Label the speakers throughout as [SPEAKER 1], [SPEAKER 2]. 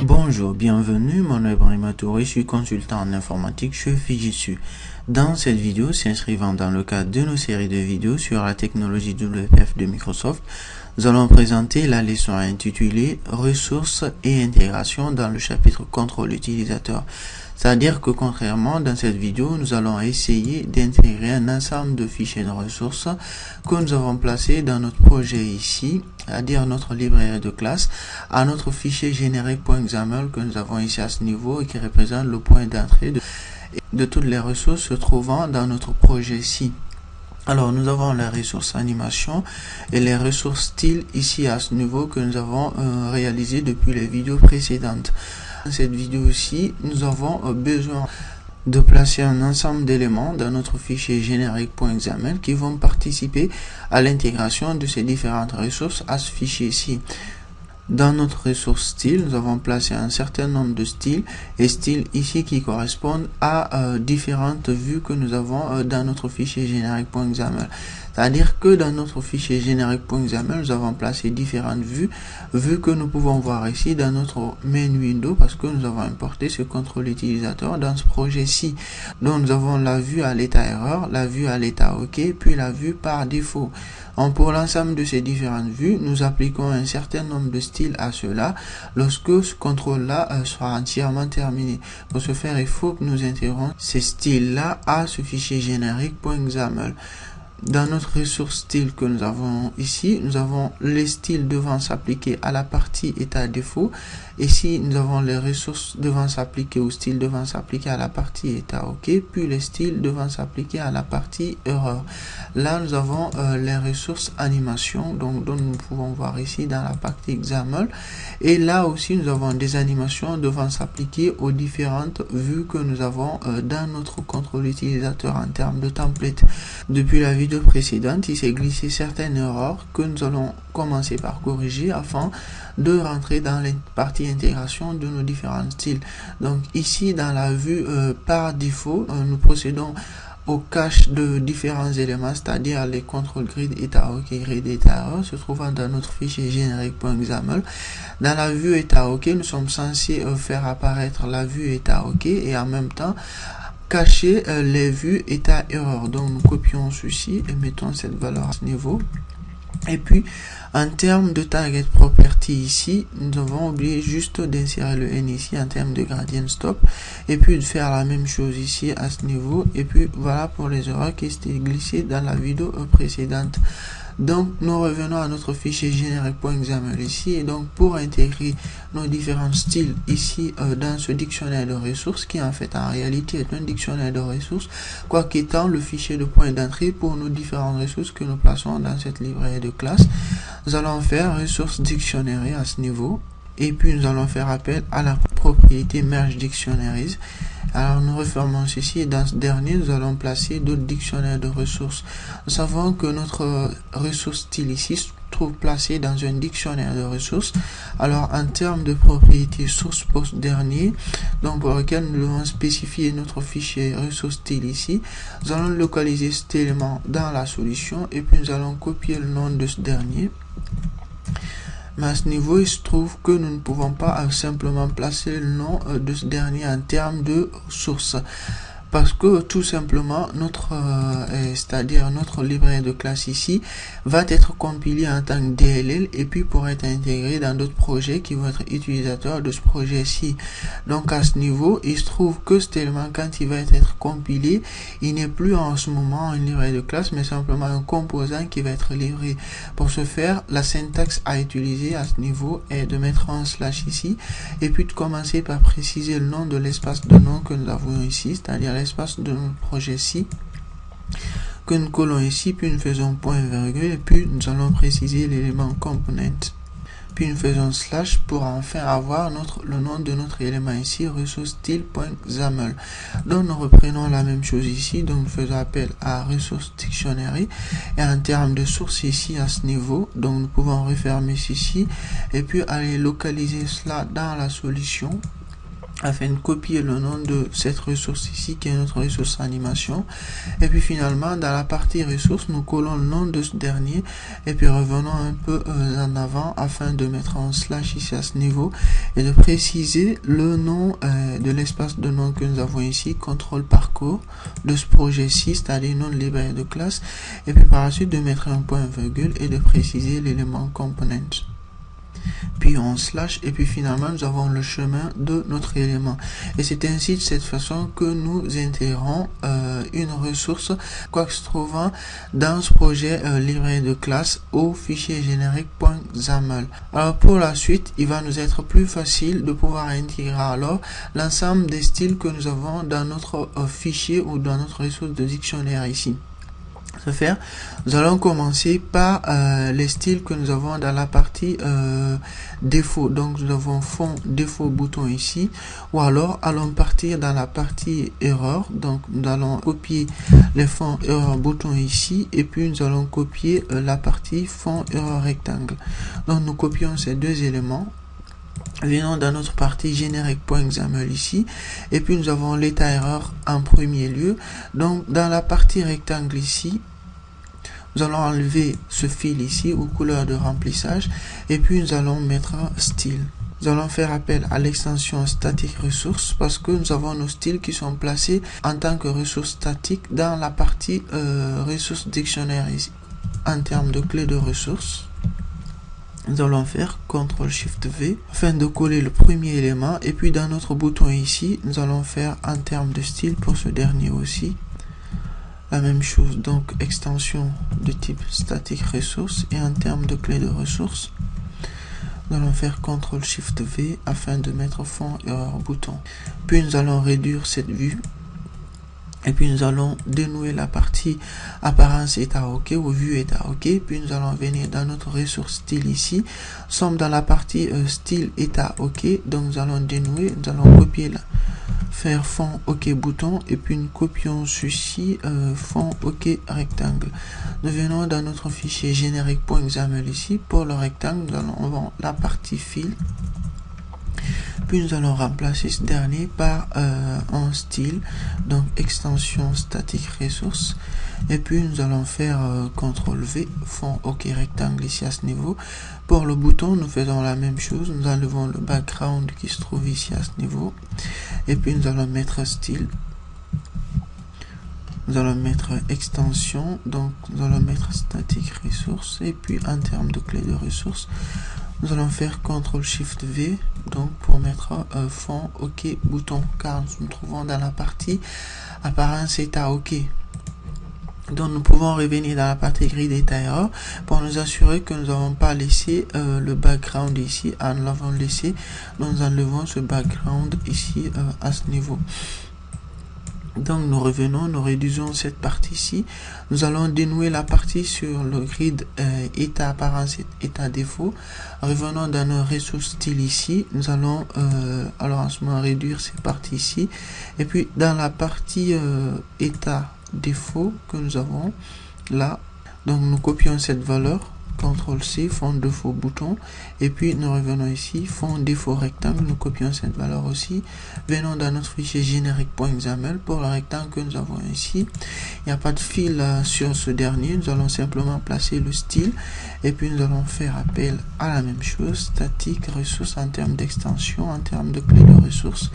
[SPEAKER 1] Bonjour, bienvenue, mon nom est Ibrahima Touré, je suis consultant en informatique chez Fujitsu. Dans cette vidéo, s'inscrivant dans le cadre de nos séries de vidéos sur la technologie WPF de Microsoft, nous allons présenter la leçon intitulée Ressources et intégration dans le chapitre Contrôle utilisateur. C'est-à-dire que contrairement dans cette vidéo, nous allons essayer d'intégrer un ensemble de fichiers de ressources que nous avons placés dans notre projet ici, c'est-à-dire notre librairie de classe, à notre fichier générique.xaml que nous avons ici à ce niveau et qui représente le point d'entrée de toutes les ressources se trouvant dans notre projet ici. Alors, nous avons les ressources animation et les ressources style ici à ce niveau que nous avons réalisé depuis les vidéos précédentes. Dans cette vidéo-ci, nous avons besoin de placer un ensemble d'éléments dans notre fichier générique.xaml qui vont participer à l'intégration de ces différentes ressources à ce fichier-ci. Dans notre ressource style, nous avons placé un certain nombre de styles et styles ici qui correspondent à différentes vues que nous avons dans notre fichier générique.xaml. C'est-à-dire que dans notre fichier générique.xaml, nous avons placé différentes vues que nous pouvons voir ici dans notre main window parce que nous avons importé ce contrôle utilisateur dans ce projet-ci. Donc nous avons la vue à l'état erreur, la vue à l'état OK, puis la vue par défaut. Donc, pour l'ensemble de ces différentes vues, nous appliquons un certain nombre de styles à cela lorsque ce contrôle-là sera entièrement terminé. Pour ce faire, il faut que nous intégrons ces styles-là à ce fichier générique.xaml. Dans notre ressource style que nous avons ici, nous avons les styles devant s'appliquer à la partie état défaut. Ici, nous avons les ressources devant s'appliquer au style devant s'appliquer à la partie état OK, puis les styles devant s'appliquer à la partie erreur. Là, nous avons les ressources animation, donc dont nous pouvons voir ici dans la partie XAML. Et là aussi, nous avons des animations devant s'appliquer aux différentes vues que nous avons dans notre contrôle utilisateur en termes de template. Depuis la vidéo précédente, il s'est glissé certaines erreurs que nous allons commencer par corriger afin de rentrer dans les parties intégration de nos différents styles. Donc ici dans la vue par défaut, nous procédons au cache de différents éléments, c'est-à-dire les contrôles grid état OK, grid état erreur se trouvant dans notre fichier générique.xaml. Dans la vue état OK, nous sommes censés faire apparaître la vue état OK et en même temps cacher les vues état erreur. Donc nous copions ceci et mettons cette valeur à ce niveau. Et puis en termes de target property ici, nous avons oublié juste d'insérer le n ici en termes de gradient stop et puis de faire la même chose ici à ce niveau. Et puis voilà pour les erreurs qui étaient glissées dans la vidéo précédente. Donc nous revenons à notre fichier générique.xaml ici et donc pour intégrer nos différents styles ici dans ce dictionnaire de ressources qui en fait en réalité est un dictionnaire de ressources, quoi qu'étant le fichier de point d'entrée pour nos différentes ressources que nous plaçons dans cette librairie de classe, nous allons faire ressources dictionnaire à ce niveau et puis nous allons faire appel à la propriété merge dictionaries. Alors nous refermons ceci et dans ce dernier nous allons placer d'autres dictionnaires de ressources. Nous savons que notre ressource style ici se trouve placée dans un dictionnaire de ressources. Alors en termes de propriété source post dernier, donc pour lequel nous devons spécifier notre fichier ressource style ici, nous allons localiser cet élément dans la solution et puis nous allons copier le nom de ce dernier. Mais à ce niveau, il se trouve que nous ne pouvons pas simplement placer le nom de ce dernier en termes de source. Parce que tout simplement, c'est-à-dire notre librairie de classe ici, va être compilée en tant que DLL et puis pour être intégré dans d'autres projets qui vont être utilisateurs de ce projet-ci. Donc à ce niveau, il se trouve que cet élément, quand il va être compilé, il n'est plus en ce moment une librairie de classe, mais simplement un composant qui va être livré. Pour ce faire, la syntaxe à utiliser à ce niveau est de mettre un slash ici et puis de commencer par préciser le nom de l'espace de nom que nous avons ici, c'est-à-dire l'espace de notre projet-ci que nous collons ici, puis nous faisons point virgule et puis nous allons préciser l'élément component. puis nous faisons slash pour enfin avoir le nom de notre élément ici, ressource style.xaml. Donc nous reprenons la même chose ici, donc nous faisons appel à ressource dictionary, et en termes de source ici à ce niveau, donc nous pouvons refermer ceci et puis aller localiser cela dans la solution afin de copier le nom de cette ressource ici qui est notre ressource animation, et puis finalement dans la partie ressources nous collons le nom de ce dernier et puis revenons un peu en avant afin de mettre un slash ici à ce niveau et de préciser le nom de l'espace de nom que nous avons ici, contrôle parcours de ce projet-ci, c'est-à-dire nom de librairie de classe, et puis par la suite de mettre un point virgule et de préciser l'élément component, puis on slash, et puis finalement nous avons le chemin de notre élément, et c'est ainsi de cette façon que nous intégrons une ressource quoi que se trouvant dans ce projet librairie de classe au fichier générique.xaml. Alors pour la suite, il va nous être plus facile de pouvoir intégrer alors l'ensemble des styles que nous avons dans notre fichier ou dans notre ressource de dictionnaire ici. Faire, nous allons commencer par les styles que nous avons dans la partie défaut. Donc nous avons fond défaut bouton ici, ou alors allons partir dans la partie erreur. Donc nous allons copier les fonds erreur bouton ici, et puis nous allons copier la partie fond erreur rectangle. Donc nous copions ces deux éléments, venons dans notre partie générique.xaml ici, et puis nous avons l'état erreur en premier lieu. Donc dans la partie rectangle ici, nous allons enlever ce fil ici aux couleurs de remplissage, et puis nous allons mettre style. Nous allons faire appel à l'extension static ressources parce que nous avons nos styles qui sont placés en tant que ressources statiques dans la partie ressources dictionnaire ici. En termes de clé de ressources, nous allons faire CTRL-SHIFT-V afin de coller le premier élément, et puis dans notre bouton ici, nous allons faire en termes de style pour ce dernier aussi la même chose, donc extension de type static ressources, et en termes de clé de ressources, nous allons faire CTRL-SHIFT-V afin de mettre fond erreur bouton. Puis nous allons réduire cette vue, et puis nous allons dénouer la partie apparence état OK ou vue état OK, puis nous allons venir dans notre ressource style ici, nous sommes dans la partie style état OK, donc nous allons dénouer, nous allons copier là, faire fond OK bouton, et puis nous copions ceci, fond OK rectangle. Nous venons dans notre fichier générique.xaml ici, pour le rectangle nous allons voir la partie fil, puis nous allons remplacer ce dernier par un style, donc extension static ressources, et puis nous allons faire CTRL-V, fond OK rectangle ici à ce niveau. Pour le bouton nous faisons la même chose, nous enlevons le background qui se trouve ici à ce niveau, et puis nous allons mettre style, nous allons mettre extension, donc nous allons mettre static ressources, et puis en termes de clé de ressources, nous allons faire CTRL-SHIFT-V, donc pour mettre fond OK bouton, car nous nous trouvons dans la partie apparence état OK. Donc nous pouvons revenir dans la partie grille d'état erreur pour nous assurer que nous n'avons pas laissé le background ici. Nous l'avons laissé, nous enlevons ce background ici à ce niveau. Donc nous revenons, nous réduisons cette partie-ci. Nous allons dénouer la partie sur le grid état apparence, état défaut. Revenons dans nos ressources style ici. Nous allons alors en ce moment réduire ces parties-ci. Et puis dans la partie état défaut que nous avons là, donc nous copions cette valeur, CTRL-C, fond défaut bouton, et puis nous revenons ici, fond défaut rectangle, nous copions cette valeur aussi, venons dans notre fichier générique.xaml pour le rectangle que nous avons ici. Il n'y a pas de fil sur ce dernier, nous allons simplement placer le style, et puis nous allons faire appel à la même chose, statique ressources en termes d'extension, en termes de clé de ressources.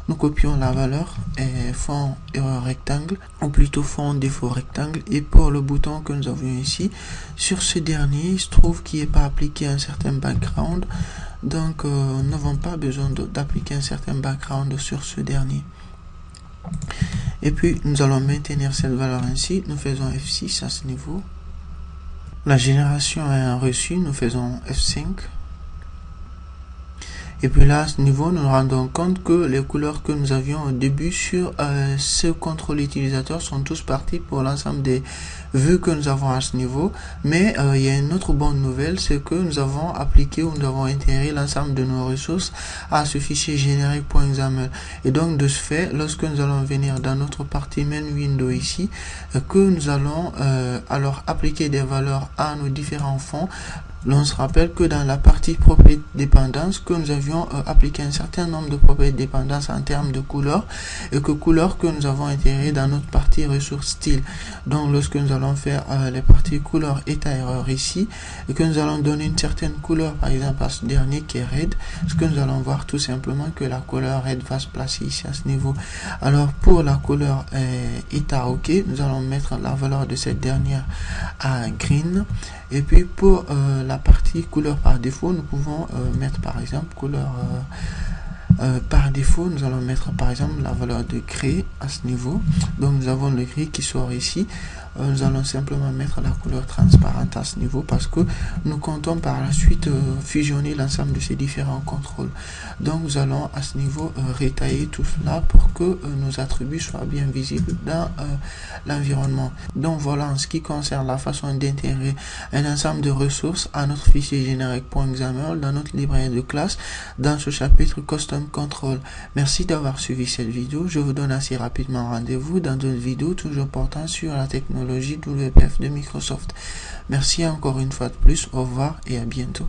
[SPEAKER 1] Nous copions la valeur et fond erreur rectangle, ou plutôt fond défaut rectangle, et pour le bouton que nous avons ici, sur ce dernier, il se trouve qu'il n'est pas appliqué un certain background, donc nous n'avons pas besoin d'appliquer un certain background sur ce dernier. Et puis nous allons maintenir cette valeur ainsi, nous faisons F6 à ce niveau. La génération est un reçu, nous faisons F5. Et puis là, à ce niveau, nous nous rendons compte que les couleurs que nous avions au début sur ce contrôle utilisateur sont tous partis pour l'ensemble des vues que nous avons à ce niveau. Mais il y a une autre bonne nouvelle, c'est que nous avons appliqué ou nous avons intégré l'ensemble de nos ressources à ce fichier générique.xaml. Et donc de ce fait, lorsque nous allons venir dans notre partie main window ici, que nous allons alors appliquer des valeurs à nos différents fonds, l'on se rappelle que dans la partie propriété dépendance, que nous avions appliqué un certain nombre de propriétés dépendance en termes de couleurs, et que couleurs que nous avons intégrées dans notre partie ressources style. Donc lorsque nous allons faire les parties couleurs état erreur ici, et que nous allons donner une certaine couleur, par exemple à ce dernier qui est red, ce que nous allons voir tout simplement que la couleur red va se placer ici à ce niveau. Alors pour la couleur état ok, nous allons mettre la valeur de cette dernière à green. Et puis pour la partie couleur par défaut, nous pouvons mettre par exemple couleur par défaut, nous allons mettre par exemple la valeur de gris à ce niveau. Donc nous avons le gris qui sort ici. Nous allons simplement mettre la couleur transparente à ce niveau parce que nous comptons par la suite fusionner l'ensemble de ces différents contrôles. Donc nous allons à ce niveau rétailler tout cela pour que nos attributs soient bien visibles dans l'environnement. Donc voilà en ce qui concerne la façon d'intégrer un ensemble de ressources à notre fichier générique.xaml dans notre librairie de classe dans ce chapitre Custom Control. Merci d'avoir suivi cette vidéo. Je vous donne assez rapidement rendez-vous dans d'autres vidéos toujours portant sur la technologie WPF de Microsoft. Merci encore une fois de plus, au revoir et à bientôt.